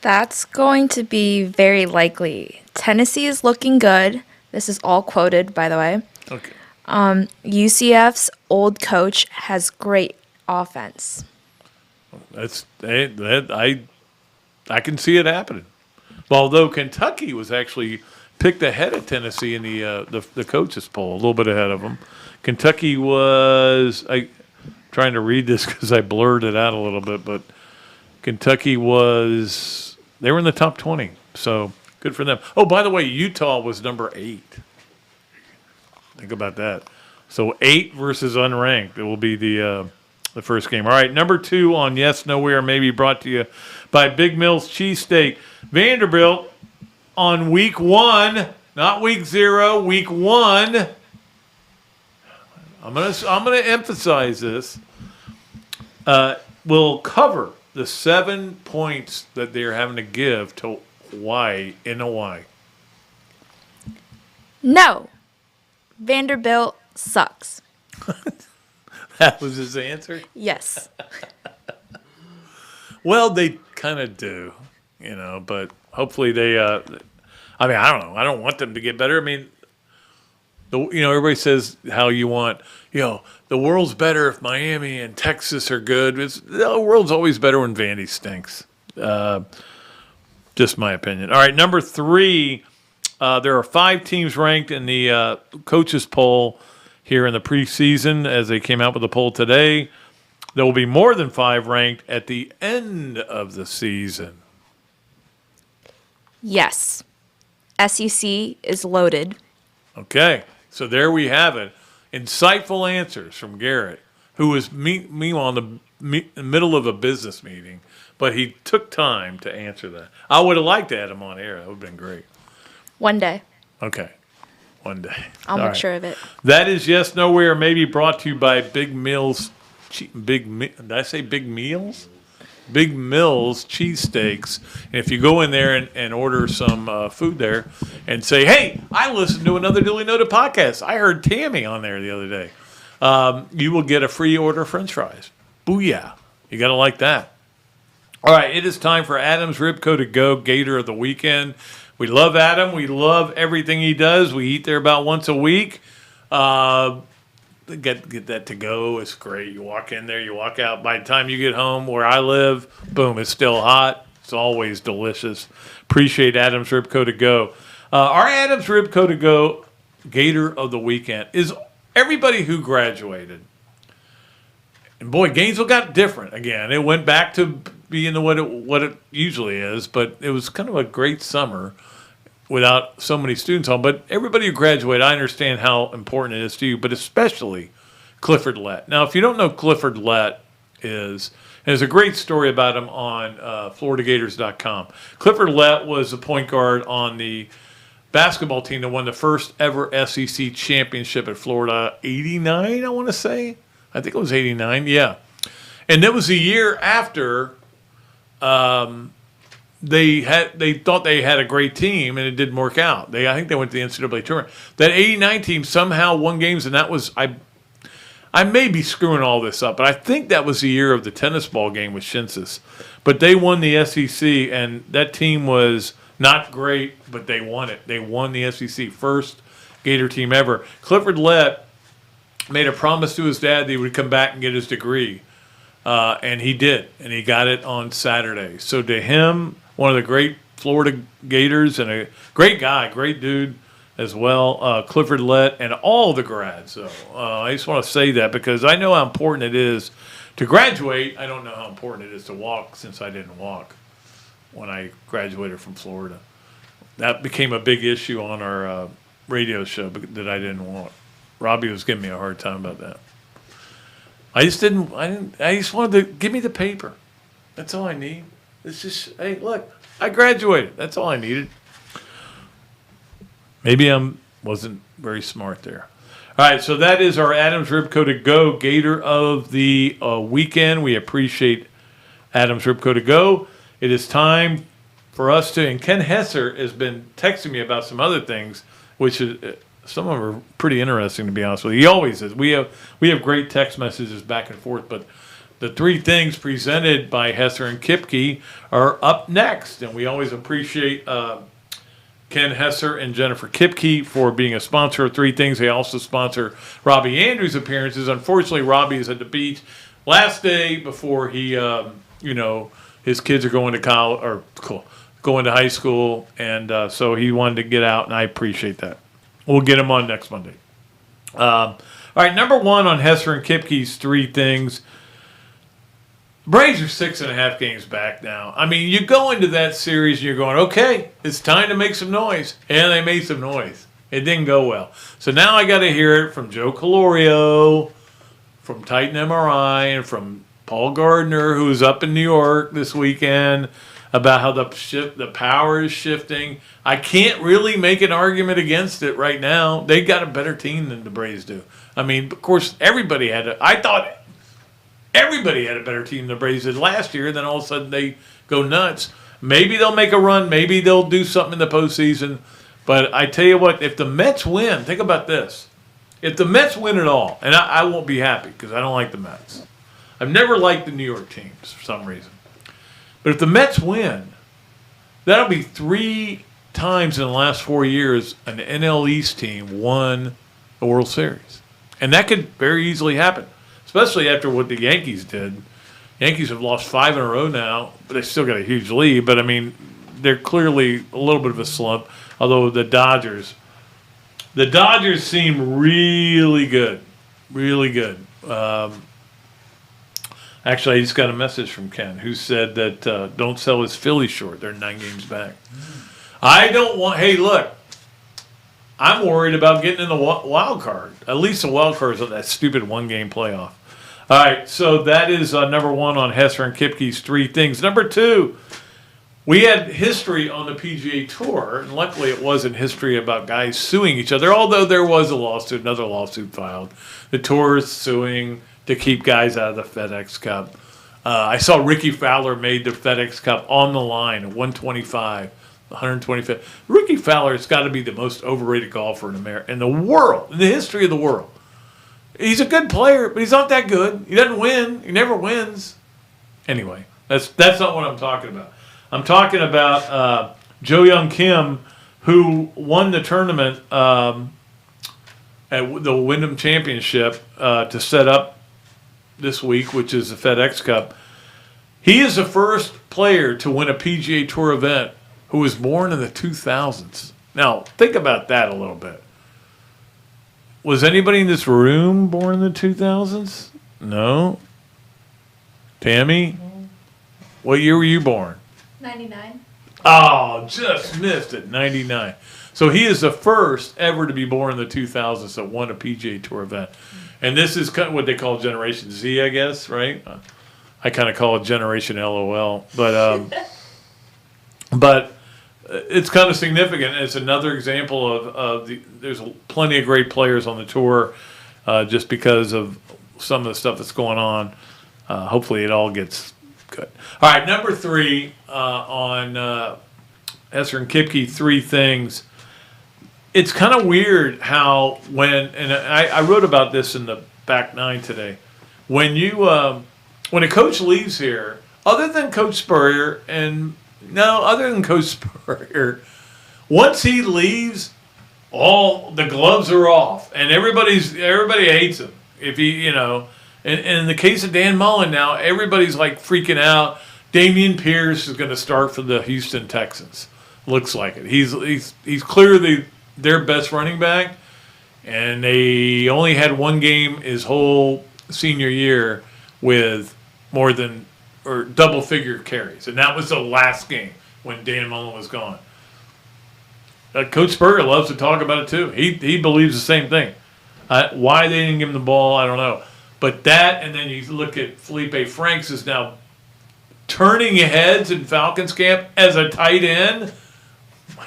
That's going to be very likely. Tennessee is looking good. This is all quoted, by the way. Okay. UCF's old coach has great offense. I can see it happening. Although Kentucky was actually picked ahead of Tennessee in the coaches poll, a little bit ahead of them. Kentucky was trying to read this because I blurred it out a little bit, but Kentucky they were in the top 20, so good for them. Oh, by the way, Utah was number 8. Think about that. So 8 versus unranked. It will be the first game. All right, number 2 on Yes, No Way, or Maybe, brought to you by Big Mills Cheesesteak. Vanderbilt on week 1, not week 0, week 1. I'm gonna emphasize this. Will cover the 7 points that they're having to give to Hawaii in Hawaii. No. Vanderbilt sucks. That was his answer? Yes. Well, they kind of do, but hopefully they, I don't know. I don't want them to get better. I mean, everybody says how you want, the world's better if Miami and Texas are good. The world's always better when Vandy stinks. Just my opinion. All right, number 3, there are 5 teams ranked in the coaches poll here in the preseason as they came out with the poll today. There will be more than 5 ranked at the end of the season. Yes. SEC is loaded. Okay, so there we have it. Insightful answers from Garrett, who was meanwhile in the middle of a business meeting, but he took time to answer that. I would have liked to have him on air. That would have been great. One day. Okay, one day. I'll All make sure of it. That is Yes, No, Where, maybe brought to you by Big Mills. Did I say Big Meals? Big Mills cheesesteaks. And if you go in there and order some food there and say, hey, I listened to another Dooley Noted podcast. I heard Tammy on there the other day. You will get a free order of French fries. Booyah. You got to like that. All right, it is time for Adam's Ribco to go, Gator of the weekend. We love Adam. We love everything he does. We eat there about once a week. Get that to go. It's great. You walk in there, you walk out. By the time you get home where I live, boom, it's still hot. It's always delicious. Appreciate Adam's Ribco to go. Our Adam's Ribco to go Gator of the weekend is everybody who graduated. And boy, Gainesville got different again. It went back to being what it usually is, but it was kind of a great summer without so many students home. But everybody who graduated, I understand how important it is to you, but especially Clifford Lett. Now, if you don't know who Clifford Lett is, there's a great story about him on FloridaGators.com. Clifford Lett was the point guard on the basketball team that won the first ever SEC championship at Florida, 89, I want to say. I think it was 89, yeah. And that was the year after they thought they had a great team, and it didn't work out. I think they went to the NCAA tournament. That 89 team somehow won games, and that was I may be screwing all this up, but I think that was the year of the tennis ball game with Shinsis. But they won the SEC, and that team was not great, but they won it. They won the SEC, first Gator team ever. Clifford Lett made a promise to his dad that he would come back and get his degree, and he did, and he got it on Saturday. So to him, one of the great Florida Gators and a great guy, great dude as well, Clifford Lett, and all the grads. So I just want to say that because I know how important it is to graduate. I don't know how important it is to walk since I didn't walk when I graduated from Florida. That became a big issue on our radio show that I didn't walk. Robbie was giving me a hard time about that. I just wanted to give me the paper. That's all I need. It's just, hey, look, I graduated. That's all I needed. Maybe I wasn't very smart there. All right, so that is our Adam's Ribco to go, Gator of the weekend. We appreciate Adam's Ribco to go. It is time for us to, and Ken Hesser has been texting me about some other things, which is some of them are pretty interesting, to be honest with you. He always is. We have great text messages back and forth, but the 3 things presented by Hesser and Kipke are up next, and we always appreciate Ken Hesser and Jennifer Kipke for being a sponsor of 3 Things. They also sponsor Robbie Andrews' appearances. Unfortunately, Robbie is at the beach last day before he, his kids are going to college or going to high school, and so he wanted to get out, and I appreciate that. We'll get him on next Monday. All right, number 1 on Hesser and Kipke's 3 Things. Braves are 6.5 games back now. I mean, you go into that series and you're going, okay, it's time to make some noise. And they made some noise. It didn't go well. So now I got to hear it from Joe Calorio, from Titan MRI, and from Paul Gardner, who's up in New York this weekend, about how the power is shifting. I can't really make an argument against it right now. They got a better team than the Braves do. I mean, of course, everybody had a better team than the Braves did last year, and then all of a sudden they go nuts. Maybe they'll make a run. Maybe they'll do something in the postseason. But I tell you what, if the Mets win, think about this. if the Mets win it all, and I won't be happy because I don't like the Mets. I've never liked the New York teams for some reason. But if the Mets win, that'll be 3 times in the last 4 years an NL East team won the World Series. And that could very easily happen, especially after what the Yankees did. Yankees have lost 5 in a row now, but they still got a huge lead. But, I mean, they're clearly a little bit of a slump, although the Dodgers seem really good, really good. Actually, I just got a message from Ken who said that don't sell his Phillies short. They're 9 games back. I don't want – hey, look, I'm worried about getting in the wild card. At least the wild card is that stupid 1-game playoff. All right, so that is number 1 on Hesser and Kipke's 3 things. Number 2, we had history on the PGA Tour, and luckily it wasn't history about guys suing each other, although there was a lawsuit, another lawsuit filed. The Tour is suing to keep guys out of the FedEx Cup. I saw Ricky Fowler made the FedEx Cup on the line at 125, 125. Ricky Fowler has got to be the most overrated golfer in the world, in the history of the world. He's a good player, but he's not that good. He doesn't win. He never wins. Anyway, that's not what I'm talking about. I'm talking about Jo Young Kim, who won the tournament at the Wyndham Championship to set up this week, which is the FedEx Cup. He is the first player to win a PGA Tour event who was born in the 2000s. Now, think about that a little bit. Was anybody in this room born in the 2000s? No. Tammy? What year were you born? 99. Oh, just missed it. 99. So he is the first ever to be born in the 2000s that won a PGA Tour event. And this is kind of what they call Generation Z, I guess, right? I kind of call it Generation LOL. But it's kind of significant. It's another example of there's plenty of great players on the tour just because of some of the stuff that's going on. Hopefully it all gets good. All right, number 3 on Hesser and Kipke, 3 things. It's kind of weird how and I wrote about this in the back 9 today. When a coach leaves here, other than Coach Spurrier, once he leaves, all the gloves are off, and everybody hates him. If he, and in the case of Dan Mullen now, everybody's like freaking out. Dameon Pierce is going to start for the Houston Texans. Looks like it. He's clearly their best running back, and they only had 1 game his whole senior year with more than or double-figure carries, and that was the last game when Dan Mullen was gone. Coach Spurrier loves to talk about it too. He believes the same thing. Why they didn't give him the ball, I don't know. But that, and then you look at Felipe Franks is now turning heads in Falcons camp as a tight end.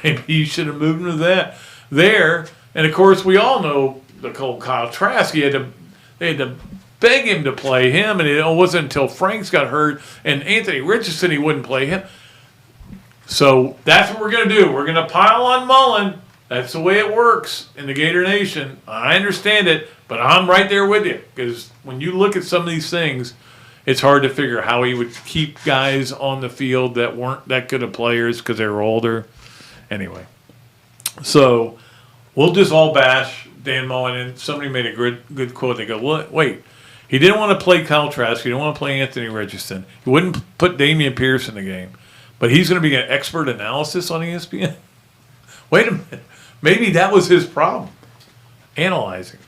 Maybe you should have moved him to that there. And of course, we all know the whole Kyle Trask. They had to beg him to play him, and it wasn't until Franks got hurt and Anthony Richardson he wouldn't play him. So that's what we're going to do. We're going to pile on Mullen. That's the way it works in the Gator Nation. I understand it, but I'm right there with you because when you look at some of these things, it's hard to figure how he would keep guys on the field that weren't that good of players because they were older. Anyway, so we'll just all bash Dan Mullen, and somebody made a good quote. They go, well, wait, he didn't want to play Kyle Trask. He didn't want to play Anthony Richardson. He wouldn't put Dameon Pierce in the game. But he's going to be an expert analysis on ESPN? Wait a minute. Maybe that was his problem, analyzing.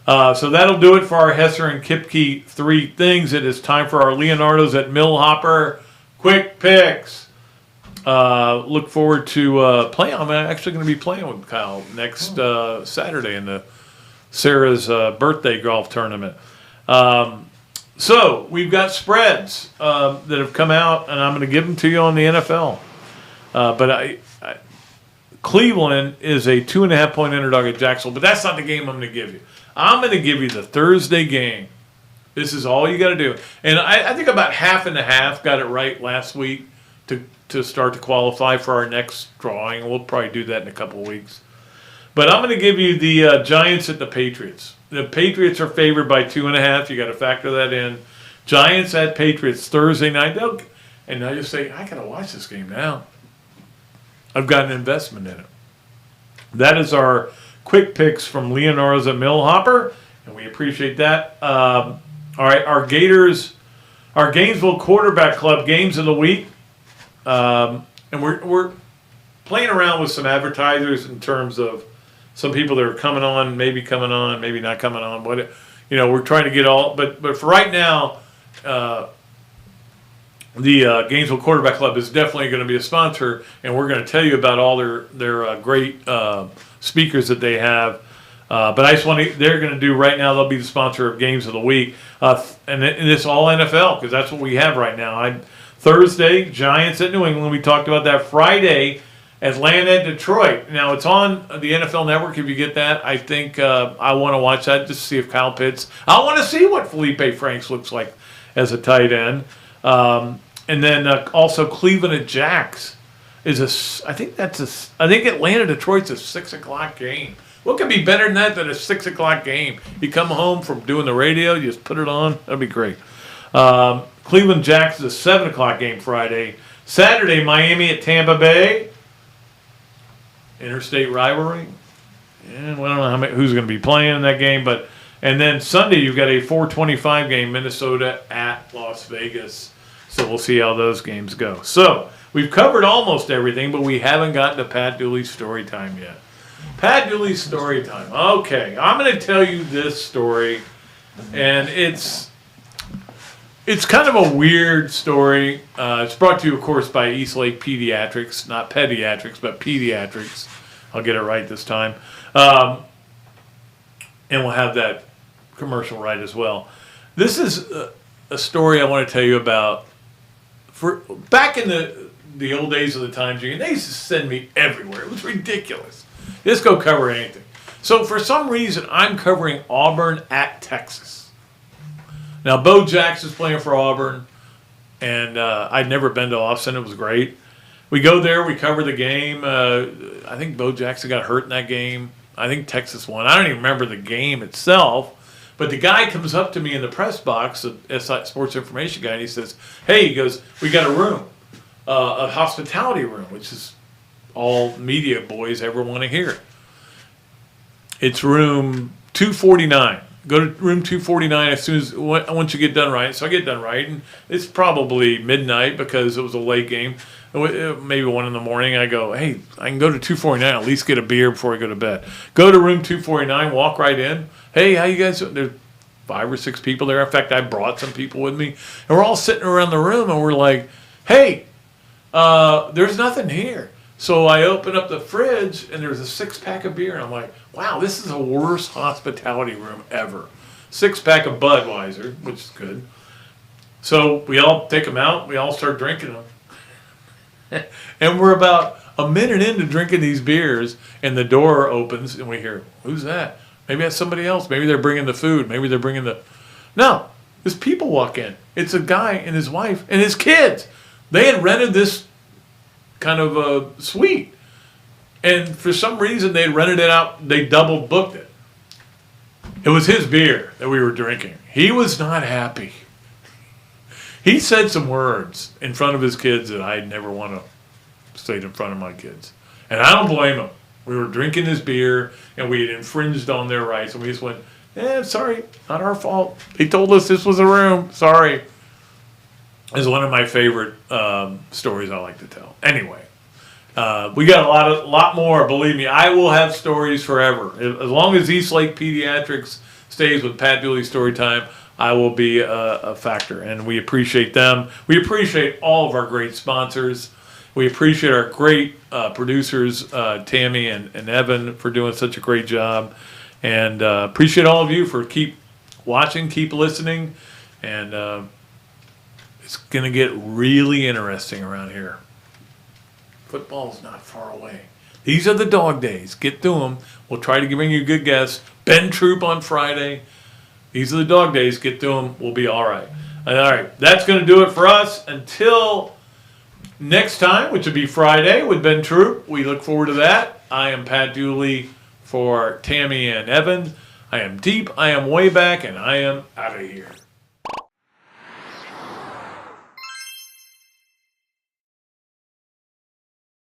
So that'll do it for our Hesser and Kipke 3 things. It is time for our Leonardo's at Millhopper quick picks. Look forward to playing. I'm actually going to be playing with Kyle next Saturday in the Sarah's birthday golf tournament. So we've got spreads that have come out, and I'm going to give them to you on the NFL. But Cleveland is a 2.5-point underdog at Jacksonville, but that's not the game I'm going to give you. I'm going to give you the Thursday game. This is all you got to do. And I think about 50/50 got it right last week to start to qualify for our next drawing. We'll probably do that in a couple of weeks. But I'm going to give you the Giants at the Patriots. The Patriots are favored by 2.5. You got to factor that in. Giants at Patriots Thursday night. And I just say, I got to watch this game now. I've got an investment in it. That is our quick picks from Leonardo's at Millhopper, and we appreciate that. All right, our Gainesville Quarterback Club games of the week. And we're playing around with some advertisers in terms of some people that are coming on, maybe not coming on. We're trying to get all, but for right now, the Gainesville Quarterback Club is definitely going to be a sponsor, and we're going to tell you about all their great speakers that they have. But I just they're going to do right now, they'll be the sponsor of Games of the Week. And it's all NFL, because that's what we have right now. Thursday, Giants at New England. We talked about that. Friday, Atlanta at Detroit. Now, it's on the NFL Network if you get that. I think I want to watch that just to see if Kyle Pitts. I want to see what Felipe Franks looks like as a tight end. And then also Cleveland at Jacks I think Atlanta Detroit's a 6 o'clock game. What could be better than a 6 o'clock game? You come home from doing the radio, you just put it on. That'd be great. Cleveland Jacks is a 7 o'clock game Friday. Saturday, Miami at Tampa Bay. Interstate rivalry. And we don't know who's going to be playing in that game, and then Sunday you've got a 4:25 game, Minnesota at Las Vegas. So we'll see how those games go. So we've covered almost everything, but we haven't gotten to Pat Dooley's story time yet. Pat Dooley's story time. Okay, I'm going to tell you this story, and it's kind of a weird story. It's brought to you, of course, by Eastlake Pediatrics, not pediatrics, but pediatrics. I'll get it right this time. And we'll have that commercial right as well. This is a story I want to tell you about. Back in the old days of the Times Union, they used to send me everywhere. It was ridiculous. Just go cover anything. So for some reason, I'm covering Auburn at Texas. Now, Bo Jackson's playing for Auburn, and I'd never been to Austin. It was great. We go there. We cover the game. I think Bo Jackson got hurt in that game. I think Texas won. I don't even remember the game itself. But the guy comes up to me in the press box, a sports information guy, and he says, hey, he goes, we got a room, a hospitality room, which is all media boys ever want to hear. It's room 249. Go to room 249 once you get done right. So I get done right, and it's probably midnight because it was a late game. Maybe 1 in the morning. I go, hey, I can go to 249, at least get a beer before I go to bed. Go to room 249, walk right in. Hey, how you guys doing? There's 5 or 6 people there. In fact, I brought some people with me. And we're all sitting around the room, and we're like, hey, there's nothing here. So I open up the fridge, and there's a 6-pack of beer. And I'm like, wow, this is the worst hospitality room ever. 6-pack of Budweiser, which is good. So we all take them out. We all start drinking them. And we're about a minute into drinking these beers, and the door opens, and we hear, who's that? Maybe that's somebody else. Maybe they're bringing the food. Maybe they're bringing No, there's people walk in. It's a guy and his wife and his kids. They had rented this kind of a suite. And for some reason, they had rented it out. They double booked it. It was his beer that we were drinking. He was not happy. He said some words in front of his kids that I'd never want to say in front of my kids. And I don't blame him. We were drinking his beer, and we had infringed on their rights. And we just went, sorry, not our fault. They told us this was a room. Sorry. It's one of my favorite stories I like to tell. Anyway, we got a lot more. Believe me, I will have stories forever. As long as Eastlake Pediatrics stays with Pat Dooley Storytime, I will be a factor, and we appreciate them. We appreciate all of our great sponsors. We appreciate our great producers, Tammy and Evan, for doing such a great job, and appreciate all of you for keep watching, keep listening, and it's going to get really interesting around here. Football's not far away. These are the dog days. Get to them. We'll try to bring you good guests. Ben Troop on Friday. These are the dog days. Get to them. We'll be all right. All right. That's going to do it for us. Until next time, which will be Friday with Ben Troop. We look forward to that. I am Pat Dooley For Tammy and Evan, I am deep, I am way back, and I am out of here.